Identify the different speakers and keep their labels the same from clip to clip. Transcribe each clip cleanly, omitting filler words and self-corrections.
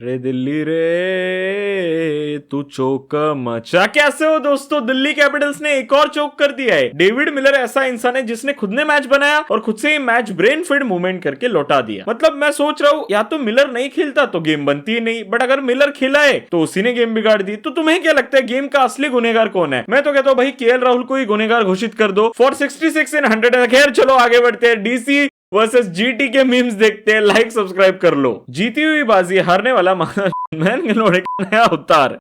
Speaker 1: रे दिल्ली रे तू चौक मचा। कैसे हो दोस्तों? दिल्ली कैपिटल्स ने एक और चौक कर दिया है। डेविड मिलर ऐसा इंसान है जिसने खुद ने मैच बनाया और खुद से ही मैच ब्रेन फीड मूवमेंट करके लौटा दिया। मतलब मैं सोच रहा हूँ या तो मिलर नहीं खेलता तो गेम बनती ही नहीं, बट अगर मिलर खेला है तो उसी ने गेम बिगाड़ दी। तो तुम्हें क्या लगता है गेम का असली गुनेगार कौन है? मैं तो कहता हूँ भाई केएल राहुल को ही गुनेगार घोषित कर दो फॉर 66 इन 100। खैर चलो आगे बढ़ते हैं। डीसी वर्सेस जीटी के मीम्स देखते हैं। लाइक सब्सक्राइब कर लो। जीती हुई बाजी हारने वाला मैन गिलोड़े का नया अवतार।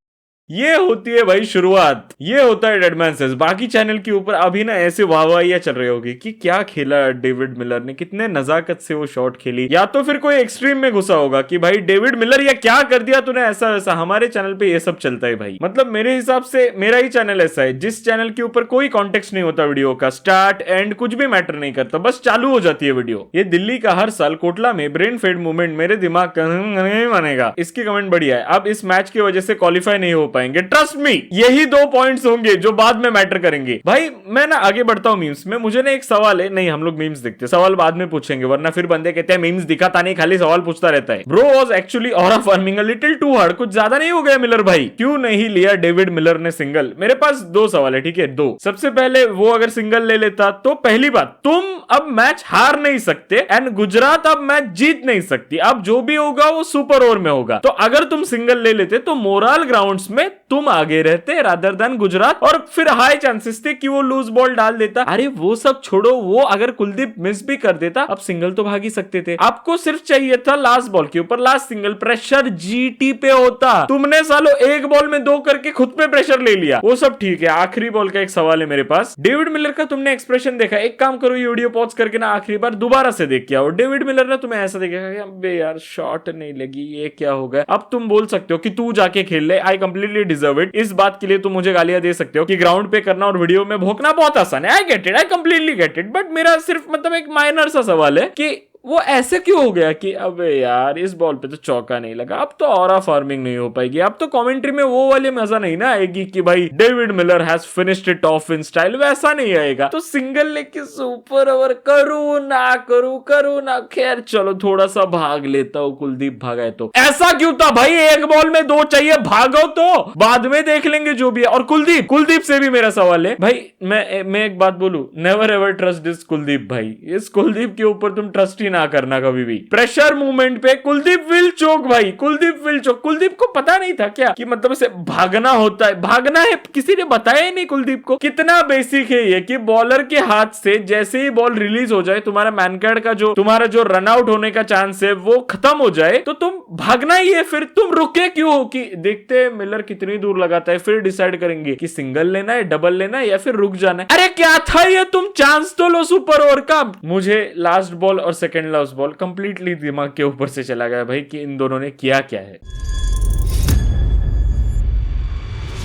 Speaker 1: ये होती है भाई शुरुआत, ये होता है डेडमैन सेज। बाकी चैनल के ऊपर अभी ना ऐसे वाहवाहियां चल रही होगी कि क्या खेला डेविड मिलर ने, कितने नजाकत से वो शॉट खेली, या तो फिर कोई एक्सट्रीम में घुसा होगा कि भाई डेविड मिलर या क्या कर दिया तूने ऐसा वैसा। हमारे चैनल पे ये सब चलता है भाई। मतलब मेरे हिसाब से मेरा ही चैनल ऐसा है जिस चैनल के ऊपर कोई कॉन्टेक्स्ट नहीं होता वीडियो का, स्टार्ट एंड कुछ भी मैटर नहीं करता, बस चालू हो जाती है वीडियो। ये दिल्ली का हर साल कोटला में ब्रेन फेड मूवमेंट मेरे दिमाग का नहीं मानेगा। इसकी कमेंट बढ़िया है। अब इस मैच की वजह से क्वालिफाई नहीं हो पाएंगे, ट्रस्ट मी। यही 2 पॉइंट्स होंगे जो बाद में मैटर करेंगे। भाई मैं ना आगे बढ़ता हूँ मीम्स में। मुझे ना एक सवाल है, नहीं हम लोग मीम्स देखते, सवाल बाद में पूछेंगे वरना फिर बंदे कहते हैं मीम्स दिखाता नहीं, खाली सवाल पूछता रहता है। Bro was actually aura farming a little too hard. कुछ ज्यादा नहीं हो गया मिलर भाई? क्यों नहीं लिया डेविड मिलर ने सिंगल? मेरे पास 2 सवाल है, ठीक है 2। सबसे पहले वो अगर सिंगल ले लेता तो पहली बात तुम अब मैच हार नहीं सकते एंड गुजरात अब मैच जीत नहीं सकती। अब जो भी होगा वो सुपर ओवर में होगा। तो अगर तुम सिंगल ले लेते तो मोराल ग्राउंड्स में तुम आगे रहते रादर देन गुजरात, और फिर हाई चांसेस थे कि वो लूज बॉल डाल देता। अरे वो सब छोड़ो, वो अगर कुलदीप मिस भी कर देता अब सिंगल तो भाग ही सकते थे। आपको सिर्फ चाहिए था लास्ट बॉल के ऊपर लास्ट सिंगल। प्रेशर जीटी पे होता। तुमने सालो एक बॉल में 2 करके खुद पे प्रेशर ले लिया। वो सब ठीक है। आखिरी बॉल का एक सवाल है मेरे पास। डेविड मिलर का तुमने एक्सप्रेशन देखा? एक काम करो, ये वीडियो पॉज करके ना आखिरी बार दोबारा से देख के आओ। डेविड मिलर ने तुम्हें ऐसा देखा कि अबे यार शॉट नहीं लगी, ये क्या हो गया। अब तुम बोल सकते हो कि तू जाके खेल ले, आई कंप्लीटली डिजर्व इट। इस बात के लिए तुम मुझे गालियां दे सकते हो कि ग्राउंड पे करना और वीडियो में भोंकना बहुत आसान है। आई get it, I completely get it. But मेरा सिर्फ मतलब एक माइनर सा सवाल है कि वो ऐसे क्यों हो गया कि अबे यार इस बॉल पे तो चौका नहीं लगा। अब तो ऑरा फार्मिंग नहीं हो पाएगी। अब तो कमेंट्री में वो वाली मजा नहीं ना आएगी कि भाई David Miller has finished it of in style, वैसा नहीं आएगा। तो सिंगल लेके सुपर ओवर करूं ना। खैर चलो थोड़ा सा भाग लेता हूं, कुलदीप भागा है तो। ऐसा क्यों था भाई? एक बॉल में 2 चाहिए, भागो तो बाद में देख लेंगे जो भी है। और कुलदीप से भी मेरा सवाल है भाई। मैं एक बात बोलूं, never ever trust this Kuldeep भाई। इस कुलदीप के ऊपर तुम ट्रस्ट ना करना कभी भी। प्रेशर मूवमेंट पे कुलदीप विल चोक भाई, कुलदीप विल चोक। कुलदीप को पता नहीं था क्या कि मतलब से भागना होता है, भागना है, किसी ने बताया ही नहीं कुलदीप को। कितना बेसिक है ये कि बॉलर के हाथ से जैसे ही बॉल रिलीज हो जाए, तुम्हारा मैनकैड का जो तुम्हारा जो रन आउट होने का चांस है वो खत्म हो जाए, तो तुम भागना ही है। फिर तुम रुके क्यों हो कि देखते हैं मिलर कितनी दूर लगाता है, फिर डिसाइड करेंगे कि सिंगल लेना है, डबल लेना है या फिर रुक जाना है। अरे क्या था ये? तुम चांस तो लो सुपर ओवर का। मुझे लास्ट बॉल और सेकंड लास्ट बॉल कंप्लीटली दिमाग के ऊपर से चला गया भाई कि इन दोनों ने किया क्या है।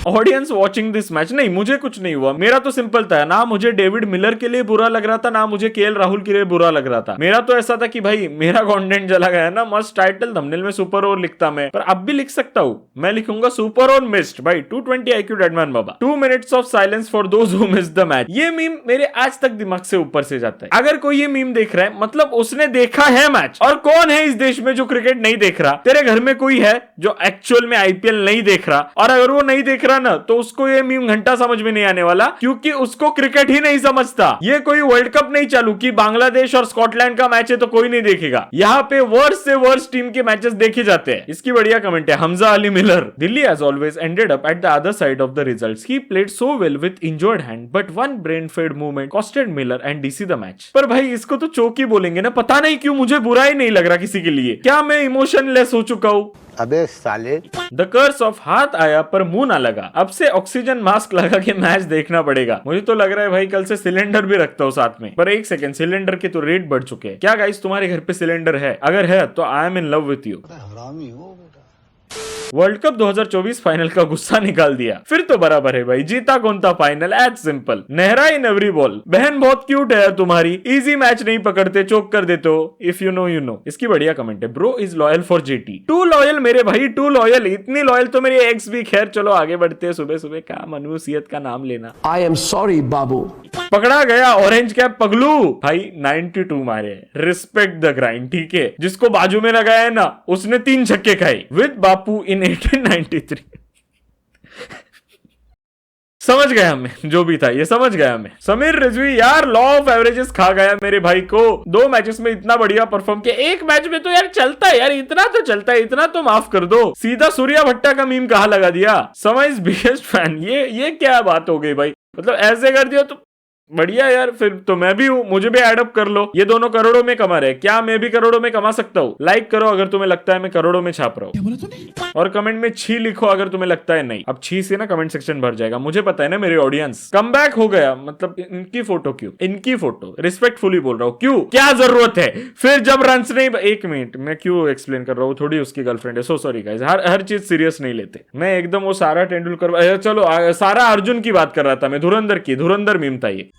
Speaker 1: ऑडियंस वाचिंग दिस मैच, नहीं मुझे कुछ नहीं हुआ। मेरा तो सिंपल था, ना मुझे डेविड मिलर के लिए बुरा लग रहा था ना मुझे केएल राहुल के लिए बुरा लग रहा था। मेरा तो ऐसा था कि भाई मेरा कंटेंट चला गया ना, मस्त टाइटल थंबनेल में सुपर ओवर लिखता मैं, पर अब भी लिख सकता हूं। मैं लिखूंगा सुपर ओवर मिस्ड भाई 220 IQ dead man Baba. 2 minutes of silence for those who missed the match. ये मीम मेरे आज तक दिमाग से ऊपर से जाता है। अगर कोई ये मीम देख रहा है मतलब उसने देखा है मैच। और कौन है इस देश में जो क्रिकेट नहीं देख रहा? तेरे घर में कोई है जो एक्चुअल में आईपीएल नहीं देख रहा? और अगर वो नहीं देख रहा ना तो उसको ये मीम घंटा समझ में नहीं आने वाला, क्योंकि उसको क्रिकेट ही नहीं समझता। ये कोई वर्ल्ड कप नहीं चालू कि बांग्लादेश और स्कॉटलैंड का मैच है तो कोई नहीं देखेगा। यहाँ पे वर्स्ट से वर्स्ट टीम के मैचेस देखे जाते हैं। इसकी बढ़िया कमेंट है Hamza Ali Miller. Delhi as always ended up at the other side of the results. He played so well with injured hand but one brain fade movement costed Miller and DC the match. पर भाई इसको तो चौक ही बोलेंगे ना। पता नहीं क्यों मुझे बुरा ही नहीं लग रहा किसी के लिए। क्या मैं इमोशनलेस हो चुका हूँ?
Speaker 2: अबे साले।
Speaker 1: द कर्स ऑफ हाथ आया पर मुंह ना लगा। अब से ऑक्सीजन मास्क लगा के मैच देखना पड़ेगा। मुझे तो लग रहा है भाई कल से सिलेंडर भी रखता हूँ साथ में। पर एक सेकंड, सिलेंडर के तो रेट बढ़ चुके हैं क्या गाइस? तुम्हारे घर पे सिलेंडर है? अगर है तो आई am in love with you.
Speaker 2: हरामी हो बेटा।
Speaker 1: वर्ल्ड कप 2024 फाइनल का गुस्सा निकाल दिया, फिर तो बराबर है भाई, जीता कौन था final, as simple. Nehra in every ball, बहन बहुत क्यूट है तुम्हारी, इजी मैच नहीं पकड़ते, चोक कर देते हो, if you know you know. इसकी बढ़िया कमेंट है, bro is loyal for JT, too loyal मेरे भाई, टू लॉयल, इतनी लॉयल तो मेरी एक्स भी। खैर चलो आगे बढ़ते हैं, सुबह सुबह का मनुष्यत का नाम लेना।
Speaker 2: आई एम सॉरी बाबू।
Speaker 1: पकड़ा गया ऑरेंज कैप पगलू, भाई 92 मारे, रिस्पेक्ट द ग्राइंड, ठीक है। जिसको बाजू में लगाया है ना, उसने 3 छक्के खाए, विद बापू इन 1893। समझ गया मैं, जो भी था ये समझ गया मैं। समीर रिजवी यार लॉ ऑफ एवरेजेस खा गया मेरे भाई को, 2 मैचेस में इतना बढ़िया परफॉर्म किया, एक मैच में तो यार चलता है यार, इतना तो चलता है, इतना तो माफ कर दो। सीधा सूर्या भट्टा का मीम कहाँ लगा दिया, समय इज बिगेस्ट फैन, ये क्या बात हो गई भाई, मतलब ऐसे कर दिया तो बढ़िया यार, फिर तो मैं भी हूँ, मुझे भी एड अप कर लो। ये दोनों करोड़ों में कमा रहे, क्या मैं भी करोड़ों में कमा सकता हूँ? लाइक करो अगर तुम्हें लगता है मैं करोड़ों में छाप रहा हूँ, और कमेंट में छी लिखो अगर तुम्हें लगता है नहीं। अब छी से ना कमेंट सेक्शन भर जाएगा, मुझे पता है ना मेरे ऑडियंस। कम बैक हो गया मतलब इनकी फोटो क्यों, इनकी फोटो रिस्पेक्टफुली बोल रहा हूँ, क्यों, क्या जरूरत है? फिर जब रन्स नहीं, एक मिनट मैं क्यों एक्सप्लेन कर रहा हूँ, थोड़ी उसकी गर्लफ्रेंड है, सो सॉरी गाइस, हर चीज सीरियस नहीं लेते। मैं एकदम वो सारा तेंदुलकर, चलो सारा अर्जुन की बात कर रहा था मैं, धुरंधर मीम था ये।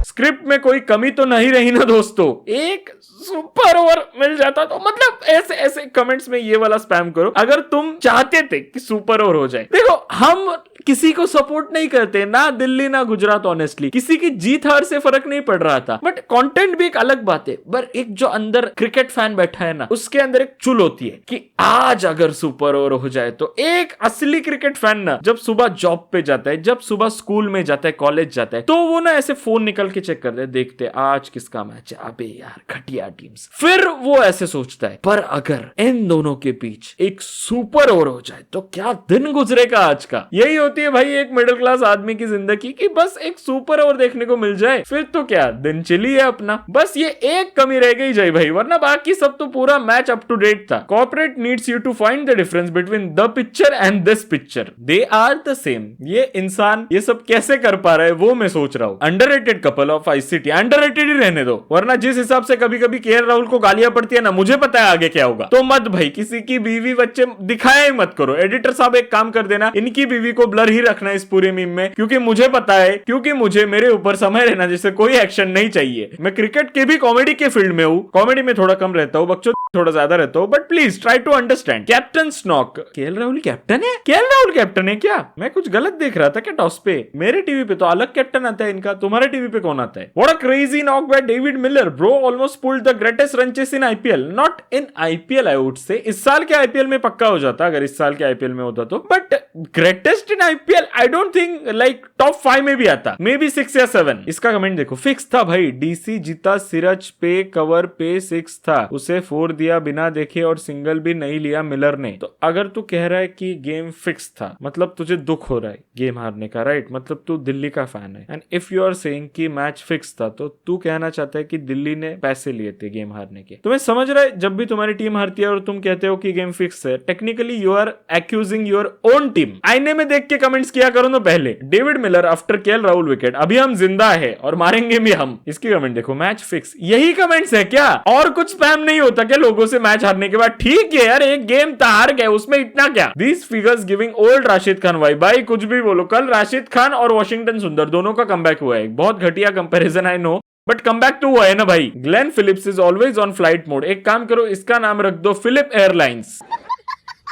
Speaker 1: स्क्रिप्ट में कोई कमी तो नहीं रही ना दोस्तों, एक सुपर ओवर मिल जाता तो, मतलब ऐसे कमेंट्स में ये वाला स्पैम करो अगर तुम चाहते थे कि सुपर ओवर हो जाए। देखो हम किसी को सपोर्ट नहीं करते, ना दिल्ली ना गुजरात, ऑनेस्टली किसी की जीत हार से फर्क नहीं पड़ रहा था, बट कंटेंट भी एक अलग बात है। पर एक जो अंदर क्रिकेट फैन बैठा है ना, उसके अंदर एक चुल होती है कि आज अगर सुपर ओवर हो जाए तो। एक असली क्रिकेट फैन ना जब सुबह जॉब पे जाता है, जब सुबह स्कूल में जाता है, कॉलेज जाता है, तो वो ना ऐसे फोन निकल के चेक करते हैं, देखते आज किसका मैच है, अबे यार घटिया टीम्स। फिर वो ऐसे सोचता है, पर अगर इन दोनों के बीच एक सुपर ओवर हो जाए तो क्या दिन गुजरेगा आज का। यही होती है भाई एक मिडिल क्लास आदमी की जिंदगी की, बस एक सुपर ओवर देखने को मिल जाए, फिर तो क्या दिन चली है अपना। बस ये एक कमी रह गई जाए भाई, वरना बाकी सब तो पूरा मैच अप टू डेट था। Corporate needs you to find the difference between the picture and this picture, they are the same. ये इंसान ये सब कैसे कर पा रहा है वो मैं सोच रहा हूँ। Underrated couple of ICT, underrated ही रहने दो, वरना जिस हिसाब से कभी कभी केएल राहुल को गालियां पड़ती है ना, मुझे पता है आगे क्या होगा। तो मत भाई किसी की बीवी बच्चे दिखाया ही मत करो। एडिटर साहब एक काम कर देना, इनकी बीवी को ब्लर ही रखना इस पूरे मीम में, क्योंकि मुझे पता है, क्योंकि मुझे मेरे ऊपर समय रहना जैसे कोई एक्शन नहीं चाहिए। मैं क्रिकेट के भी कॉमेडी के फील्ड में हूँ, कॉमेडी में थोड़ा कम रहता हूँ, बच्चों थोड़ा ज्यादा रहता हूँ, but please try to understand. Captain स्नॉक, केएल राहुल कैप्टन है? केएल राहुल कैप्टन है क्या? मैं कुछ गलत देख रहा था क्या टॉस पे? मेरे टीवी पे तो अलग कैप्टन आता है इनका, तुम्हारे टीवी पे कौन आता है? What a crazy knock by David Miller, bro almost pulled the greatest run chase in IPL, not in IPL I would say. इस साल के आईपीएल में पक्का हो जाता अगर इस साल के आईपीएल में होता तो, but greatest in IPL I don't think like top 5 में भी आता, मे बी 6 या 7। इसका कमेंट देखो, फिक्स था भाई, डीसी जीता, सिरज पे कवर पे 6 था, उसे 4 दिया बिना देखे और सिंगल भी नहीं लिया मिलर ने। तो अगर तू कह रहा है कि गेम फिक्स था, मतलब तुझे दुख हो रहा है गेम हारने का, राइट? मतलब तू दिल्ली का फैन है, and if you are saying कि मैच फिक्स था, तो तू कहना चाहता है कि दिल्ली ने पैसे लिए थे गेम हारने के। तो मैं समझ रहा है, जब भी तुम्हारी टीम हारती है और तुम कहते हो कि गेम फिक्स है, technically you are accusing your own team. आईने में देख के कमेंट्स किया करो ना पहले। David Miller after KL Rahul wicket, अभी हम जिंदा है और मारेंगे भी हम। इसकी कमेंट देखो, मैच फिक्स, यही कमेंट्स है क्या? और कुछ स्पैम नहीं होता क्या लोगों से मैच हारने के बाद? ठीक है यार, एक गेम था, हार गए, उसमें इतना क्या? These figures giving old Rashid Khan vibe. भाई कुछ भी बोलो, कल राशिद खान और वॉशिंगटन सुंदर दोनों का कमबैक हुआ है। बहुत घटिया comparison I know, but comeback तो हुआ है ना भाई। Glenn Phillips is always on flight mode. एक काम करो, इसका नाम रख दो Philip airlines.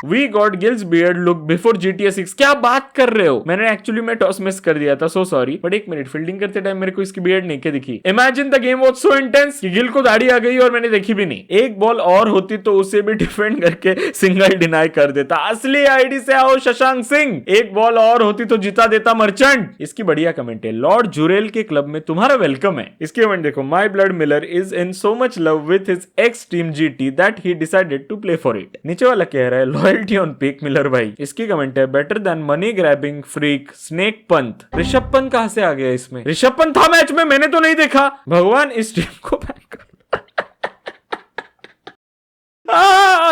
Speaker 1: We got Gill's beard look before GTA 6। क्या बात कर रहे हो? मैंने एक्चुअली में टॉस मिस कर दिया था, सो सॉरी। बट एक मिनट, फील्डिंग करते टाइम मेरे को इसकी बियर्ड नहीं क्या दिखी? Imagine the game was so intense कि गिल को दाढ़ी आ गई और मैंने देखी भी नहीं। एक बॉल और होती तो उसे भी डिफेंड करके सिंगल डिनाई कर देता। असली आईडी से आओ शशांक सिंह, एक बॉल और होती तो जिता देता मर्चेंट। इसकी बढ़िया कमेंट है, लॉर्ड जुरेल के क्लब में तुम्हारा वेलकम है। इसकी कमेंट देखो, my blood Miller is in so much love with his ex team GT that he decided to play for it. नीचे वाला कह रहा है लॉयल्टी ऑन पिक मिलर भाई। इसकी कमेंट है, better than money grabbing freak snake Pant. Rishabh Pant कहां से आ गया इसमें? ऋषभ पंत था मैच में, मैंने तो नहीं देखा। भगवान इस टीम को बैन कर।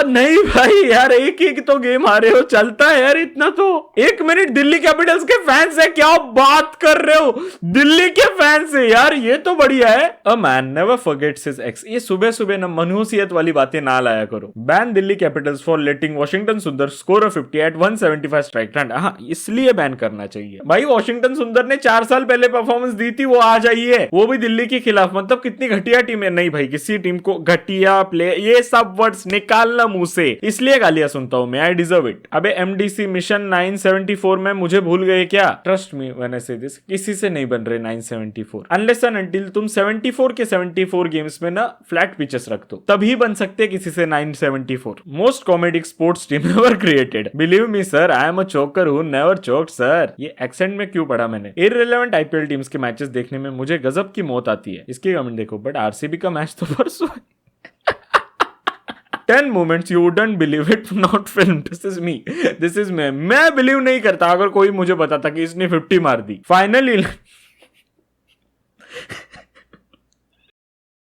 Speaker 1: नहीं भाई यार, एक एक तो गेम हारे हो, चलता है यार इतना तो। 1 मिनट, दिल्ली कैपिटल्स के फैंस है, क्या बात कर रहे हो, दिल्ली के फैंस है यार, ये तो बढ़िया है। A man never forgets his ex. ये सुबह सुबह ना मनहूसियत वाली बातें ना लाया करो। Ban Delhi Capitals for letting Washington सुंदर स्कोर 50 एट 175 स्ट्राइक रेट। हाँ, इसलिए बैन करना चाहिए भाई। वॉशिंगटन सुंदर ने 4 साल पहले परफॉर्मेंस दी थी, वो आज आई है, वो भी दिल्ली के खिलाफ। मतलब कितनी घटिया टीम है। नहीं भाई, किसी टीम को घटिया प्ले, ये सब वर्ड्स निकालना मुंह से, इसलिए गालियां सुनता हूं मैं। I deserve it. अबे एमडीसी मिशन 974 में मुझे भूल गए क्या? ट्रस्ट मी व्हेन आई से दिस, किसी से नहीं बन रहे 974 अनलेस एंड अनटिल तुम 74 के 74 गेम्स में ना फ्लैट पिचेस रख दो, तभी बन सकते किसी से 974। Most comedic sports team ever created. Believe me sir, I am a चोकर हूं नेवर चोक्ड सर। ये एक्सेंट में क्यों पढ़ा मैंने? इररिलेवेंट आईपीएल टीम्स के मैचेस देखने में मुझे गजब की मौत आती है। इसकी कमेंट देखो, बट आरसीबी का मैच तो परसों है। 10 moments you wouldn't believe it not filmed. This is me. मैं बिलीव नहीं करता अगर कोई मुझे बताता कि इसने 50 मार दी। Finally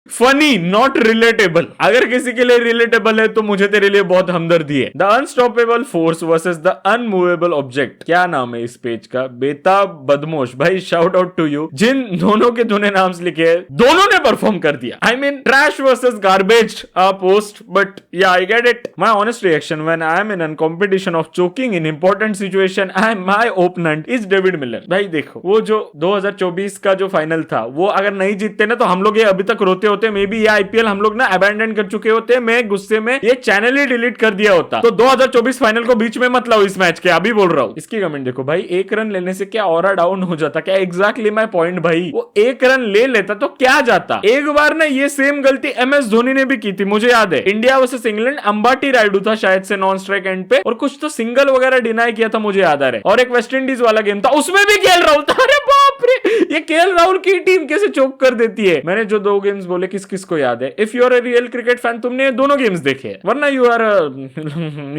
Speaker 1: funny not relatable. अगर किसी के लिए रिलेटेबल है तो मुझे तेरे लिए बहुत हमदर्दी है। The unstoppable force versus the unmovable object. क्या नाम है इस पेज का? बेताब बदमोश। भाई शाउट आउट टू यू। जिन दोनों के तूने नाम लिखे हैं, दोनों ने परफॉर्म कर दिया। I mean trash versus garbage post, but yeah I get it. My honest reaction when I am in an competition of choking in important situation and my opponent is David Miller. भाई देखो, वो जो 2024 का जो final था, वो अगर नहीं जीतते ना तो हम लोग ये अभी तक रोते होते, मे बी ये आईपीएल हम लोग ना अबैंडन कर चुके होते। मैं गुस्से में ये चैनल ही डिलीट कर दिया होता। तो 2024 फाइनल को बीच में मत लाओ इस मैच के, अभी बोल रहा हूं। इसकी कमेंट देखो भाई, 1 रन लेने से क्या ऑरा डाउन हो जाता? क्या एग्जैक्टली माय पॉइंट भाई। वो 1 रन ले लेता तो क्या जाता। एक बार ना ये सेम गलती एमएस धोनी ने भी की थी, मुझे याद है। India versus England, Ambati Rayudu था शायद से नॉन स्ट्राइक एंड पे, और कुछ तो सिंगल वगैरह डिनाई किया था, मुझे याद आ रहा है। और एक वेस्ट इंडीज वाला गेम था, उसमें भी केएल राहुल था। अरे बाप रे, ये केएल राहुल की टीम कैसे चोक कर देती है। मैंने जो 2 गेम्स बोले, किस किस को याद है? If you are a real cricket fan, तुमने दोनों गेम्स देखे हैं, वरना you are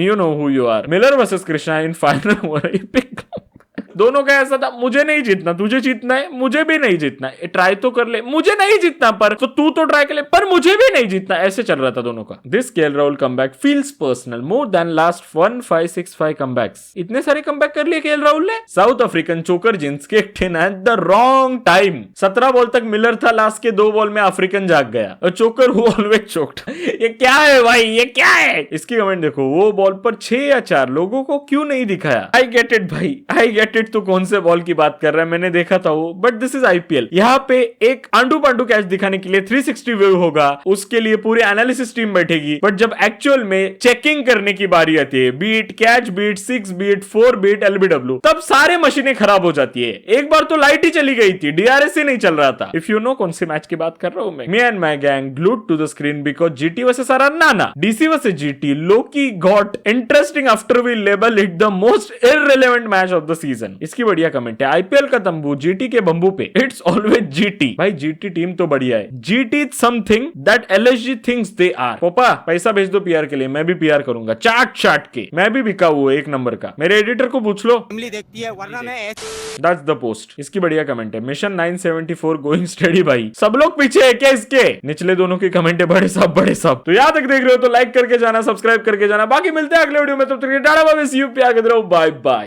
Speaker 1: you know who you are. Miller versus Krishna in final. दोनों का ऐसा था, मुझे नहीं जीतना, तुझे जीतना है, मुझे भी नहीं जीतना है, ट्राई तो कर ले, मुझे नहीं जीतना पर तो तू तो ट्राई कर ले, पर मुझे भी नहीं जीतना। ऐसे चल रहा था दोनों का। This KL Rahul comeback feels personal more than last 1565 comebacks. इतने सारे कमबैक कर लिए केएल राहुल ने। साउथ अफ्रीकन चोकर जिन्स के at the wrong time. 17 ball तक मिलर था, लास्ट के 2 बॉल में अफ्रीकन जाग गया। चोकर हु ऑलवेज चोक्ड। ये क्या है भाई, ये क्या है? इसकी कमेंट देखो, वो बॉल पर 6 या 4 लोगों को क्यों नहीं दिखाया? आई गेट इट भाई, आई गेट इट। तो कौन से बॉल की बात कर रहा है, मैंने देखा था वो, बट दिस इज आईपीएल। यहाँ पे एक आंडू पांडू कैच दिखाने के लिए 360 व्यू होगा, उसके लिए पूरी एनालिसिस टीम बैठेगी, बट जब एक्चुअल में चेकिंग करने की बारी आती है, beat catch, beat 6 beat 4 beat LBW, तब सारे मशीनें खराब हो जाती है। एक बार तो लाइट ही चली गई थी, डीआरएस ही नहीं चल रहा था। इफ यू नो कौन से मैच की बात कर रहा हूं मैं। Me and my gang glued to the screen because GT versus नाना, DC versus GT, lowkey got interesting after we label it the most irrelevant match of the season. इसकी बढ़िया कमेंट है, आईपीएल का तंबू जीटी के bamboo पे, it's always GT. भाई GT team तो बढ़िया है, GT is something that LSG thinks they are. पापा पैसा भेज दो पीआर के लिए, मैं भी पीआर करूंगा चाट चाट के। मैं भी बिका हुआ 1 नंबर का, मेरे एडिटर को पूछ लो,
Speaker 2: देखती है वरना मैं।
Speaker 1: That's the post. इसकी बढ़िया कमेंट है, मिशन 974 गोइंग स्टडी। भाई सब लोग पीछे है क्या इसके? निचले दोनों की कमेंट है, बड़े साहब बड़े साहब। तो यहाँ तक देख रहे हो तो लाइक करके जाना, सब्सक्राइब करके जाना। बाकी मिलते हैं अगले वीडियो में, तब तक टाटा बाय बाय, सी यू, प्यार करते रहो, बाय बाय।